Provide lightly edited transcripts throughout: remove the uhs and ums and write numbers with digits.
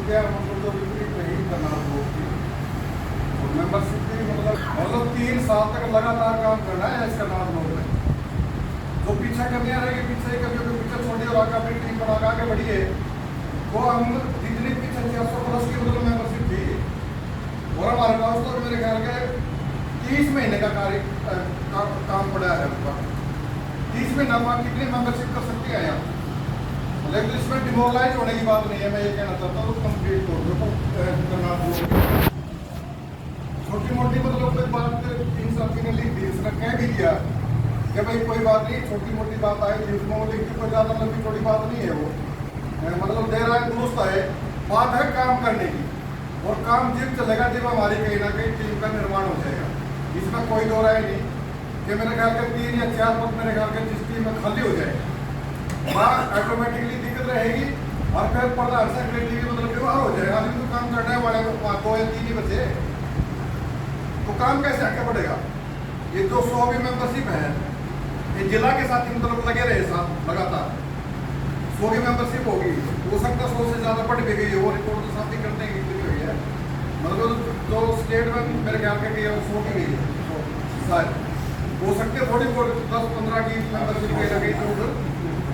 क्या मतलब तो विपरीत नहीं करना लोगों की। और मेंबरशिप की मतलब 3 साल तक लगातार काम करना है इसका नाम लोग में। जो पीछे कमियां रहेगी पीछे कभी पीछे छोटी और आगे अपनी टीम बना आगे बढ़िए। वो हम जितनी पीछे 600+ की मतलब मेंबरशिप थी और हमारे पास तो मेरे ख्याल के 30 महीने का काम पड़ा है उसका। 30 महीना में कितनी मेंबरशिप कर सकती है यहाँ, लेकिन इसमें डिमोरलाइज होने की बात नहीं है। मैं ये कहना चाहता हूँ कंप्लीट तौर पर छोटी मोटी मतलब कोई बात 3 साल की लिख दी, इसने कह भी दिया कि भाई कोई बात नहीं, छोटी मोटी बात आएगी उसमें वो लिख दी, कोई ज़्यादा लंबी छोटी बात नहीं है वो। मतलब दे रहा है दुरुस्त है, बात है काम करने की। और काम जब चलेगा जब हमारी कहीं ना कहीं टीम का निर्माण हो जाएगा। इसमें कोई दो राय नहीं कि मेरे ख्याल के 3 या 4 पद मेरे ख्याल के जिस टीम में खाली हो जाएगा वहाँ ऑटोमेटिकली दिक्कत रहेगी। और फिर प्रधान सेक्रेटरी भी मतलब व्यवहार हो जाएगा। अभी तो काम करने वाले 2 या 3 ही बचे तो काम कैसे आगे बढ़ेगा। ये जो 100 भी मेंबरशिप है ये जिला के साथ मतलब लगे रहे साथ लगातार 100 की मेंबरशिप होगी। हो सकता है 100 से ज़्यादा बढ़ भी गई है, वो रिपोर्ट तो साथ ही करते हैं कितनी हुई है। मतलब जो स्टेट में मेरे ख्याल के 100 की गई है शायद, हो सकते हैं थोड़ी बहुत 10-15 की मेंबरशिप कहीं ना कहीं तो उधर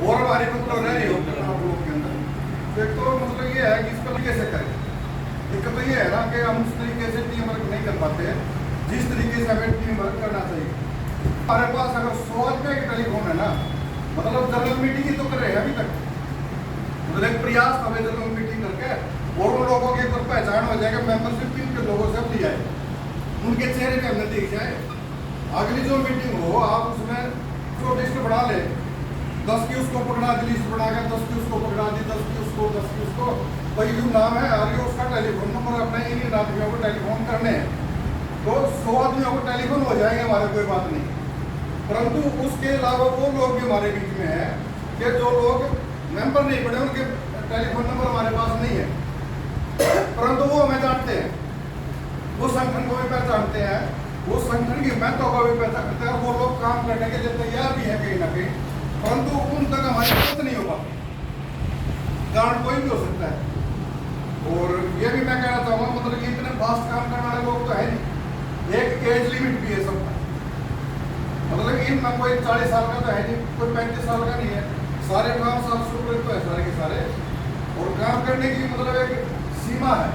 और हमारी मतलब रह रही होगी आप लोगों के अंदर। तो एक तो मतलब ये है कि इसका कैसे करें। दिक्कत तो ये है ना कि हम उस तरीके से टीम वर्क नहीं कर पाते जिस तरीके से हमें टीम वर्क करना चाहिए। हमारे पास अगर 100 आदमी का टेलीफोन है ना, मतलब जनरल मीटिंग ही तो कर रहे हैं अभी तक। मतलब एक प्रयास हमें जनरल मीटिंग करके और उन लोगों की ऊपर पहचान हो जाएगा, मेंबरशिप टीम के लोगों से लिया है, उनके चेहरे पे हमने देख जाए। अगली जो मीटिंग हो आप उसमें जो लिस्ट बना ले, 10 की उसको पकड़ा दी, लिस्ट बना के 10 की उसको पकड़ा दी, 10 की उसको, 10 की उसको, भाई जो नाम है और ये उसका टेलीफोन नंबर अपने इन आदमियों को टेलीफोन करने हैं तो 100 आदमियों को टेलीफोन हो जाएंगे हमारे, कोई बात नहीं। परंतु उसके अलावा वो लोग भी हमारे बीच में हैं कि जो लोग मेंबर नहीं बने उनके टेलीफोन नंबर हमारे पास नहीं है, परंतु वो हमें जानते हैं, वो संगठन को भी पहचानते हैं, वो संगठन की महत्व को भी पहचानते हैं। वो लोग काम करने के लिए तैयार भी है कहीं ना कहीं, परंतु उन तक हमारी पहुंच नहीं होगा। कारण कोई भी हो सकता है। और ये भी मैं कहना चाहूँगा मतलब इतने फास्ट काम करने वाले लोग तो है नहीं, एक एज लिमिट भी है सबका। मतलब इनमें कोई 40 साल का तो है नहीं, कोई 35 साल का नहीं है, सारे काम 7 शुरू तो है सारे के सारे। और काम करने की मतलब एक सीमा है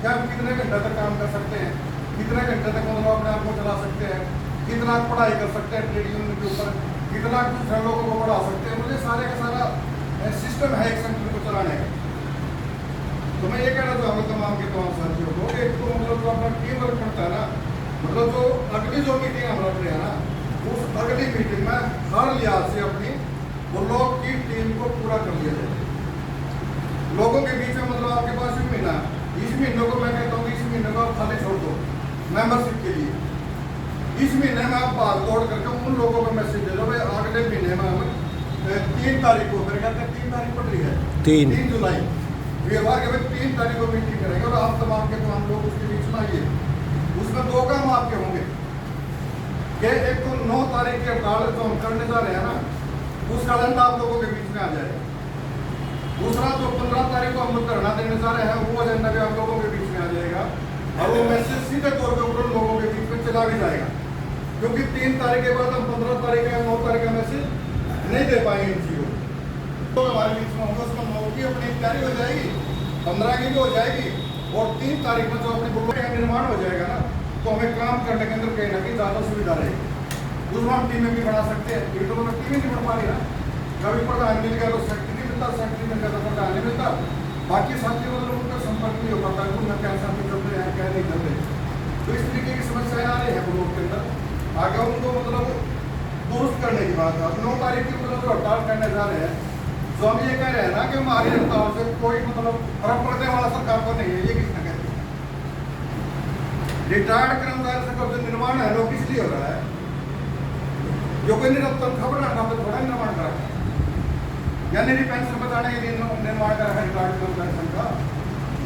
कि हम कितने घंटे तक काम कर सकते हैं, कितने घंटे तक मतलब अपने आप को चला सकते हैं, कितना पढ़ाई कर सकते हैं ट्रेड यूनियन के ऊपर, कितना दूसरे लोगों को बढ़ा सकते हैं। मुझे सारे का सारा सिस्टम है एक संगठन को चलाने का। तो मैं ये कहना चाहूँगा तमाम के तमाम साथियों को, एक तो मतलब जो अपना टीम वर्क करता है ना, मतलब जो अगली जो मीटिंग हम रख रहे हैं ना, उस अगली मीटिंग में हर लिहाज से अपनी वो लोग की टीम को पूरा कर लिया जाए। लोगों के बीच में मतलब आपके पास भी महीना, इस महीने को मैं कहता हूँ इस महीने को आप खाली छोड़ दो मेंबरशिप के लिए। इस महीने में आप भाग दौड़ करके उन लोगों को मैसेज दे दो भाई अगले महीने में हम 3 तारीख को, मेरे ख्याल से 3 तारीख पड़ रही है, 3 जुलाई वीरवार के बाद 3 तारीख को मीटिंग करेंगे और आप तमाम के तमाम लोग उसके बीच में आइए। उसमें 2 काम आपके होंगे कि एक तो 9 तारीख के हड़ताल जो हम करने जा रहे हैं ना, उसका एजेंडा आप लोगों के बीच में आ जाएगा। दूसरा जो 15 तारीख को हम लोग धरना देने जा रहे हैं वो एजेंडा भी आप लोगों के बीच में आ जाएगा और वो मैसेज सीधे तौर पर उन लोगों के बीच में चला भी जाएगा। क्योंकि 3 तारीख के बाद हम 15 तारीख या 9 तारीख का मैसेज नहीं दे पाएंगे इन चीज़ों तो हमारे बीच में होगा। उसमें 9 की अपनी तैयारी हो जाएगी, 15 की भी हो जाएगी और 3 तारीख में जो अपनी बुल्लों का निर्माण हो जाएगा ना, तो हमें काम करने के अंदर कहीं ना कहीं ज़्यादा सुविधा रहेगी। उसमें हम टीमें भी बना सकते हैं। ये तो मतलब टीमें नहीं बन पा रही ना, कभी प्रधान मिल गया तो सेक्रेटरी नहीं मिलता, सेक्रेटरी मिल गया तो प्रधान नहीं मिलता, बाकी साथी मतलब उनका संपर्क नहीं हो पाता है, उनका क्या साथी चलते हैं क्या नहीं चलते। तो इस तरीके की समस्याएं आ रही है लोगों के अंदर। आगे उनको मतलब दुरुस्त करने की बात है। 9 तारीख की मतलब जो हड़ताल करने जा रहे हैं, तो हम ये कह रहे हैं ना कि हमारी हड़ताल से कोई मतलब फर्क पड़ने वाला सरकार को नहीं है। ये किसने कहते हैं? रिटायर्ड कर्मचारी का जो निर्माण है वो किस लिए हो रहा है? जो कोई निरंतर खबर तो थोड़ा निर्माण करा है, यानी पेंशन बचाने के लिए निर्माण करा है रिटायर्ड कर्मचारी का।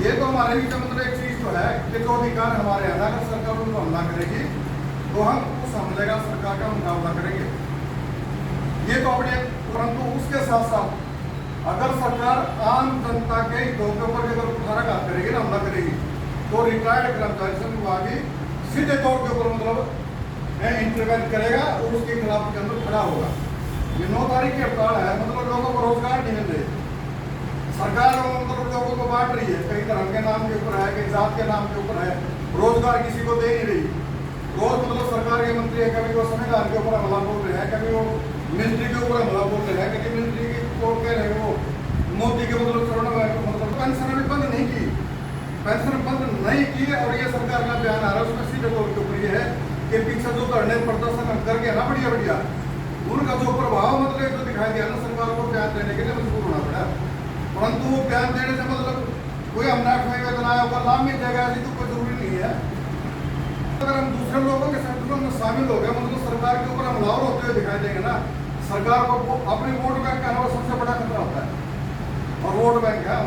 ये तो हमारे बीच मतलब एक चीज तो है कि जो अधिकार हमारे हैं, अगर सरकार उनको हमला करेगी तो हम उस हमले का सरकार का मुकाबला करेंगे। ये तो अपने, परंतु उसके साथ साथ अगर सरकार आम जनता के हितों के ऊपर अगर कुठाराघात करेगी ना, हमला करेगी, तो रिटायर्ड कर्मचारी विभाग ही सीधे तौर के ऊपर मतलब इंटरवेंट करेगा और उसके खिलाफ के अंदर खड़ा होगा। ये 9 तारीख की हड़ताल है, मतलब लोगों को रोजगार नहीं मिल रहे, सरकार मतलब लोगों को बांट रही है, कई धर्म के नाम के ऊपर है, कई जात के नाम के ऊपर है, रोजगार किसी को दे नहीं रही। रोज मतलब सरकार के मंत्री है, कभी वो संविधान के ऊपर हमला बोल रहे हैं, कभी वो मिलिट्री के ऊपर हमला बोल रहे हैं, कभी मिलिट्री की कोर्ट कह रहे हैं वो मोदी के मतलब चरण मतलब पेंशन अभी बंद नहीं की, पेंशन बंद नहीं की। और ये सरकार का बयान आ रहा है उसमें सीधे तौर के ऊपर ये है कि पीछे जो धरने प्रदर्शन हम करके ना बढ़िया बढ़िया उनका जो प्रभाव मतलब जो दिखाई दिया ना, सरकार को बयान देने के लिए मजबूर होना पड़ा। परंतु वो बयान देने से मतलब कोई हमने 8वें वेतन आयोग का लाभ मिल जाएगा ऐसी तो कोई जरूरी नहीं है। अगर हम दूसरे लोगों के संगठनों में शामिल हो गए मतलब सरकार के ऊपर हमलावर होते हुए दिखाई देंगे ना, सरकार को अपने वोट बैंक का सबसे बड़ा खतरा होता है और वोट बैंक है।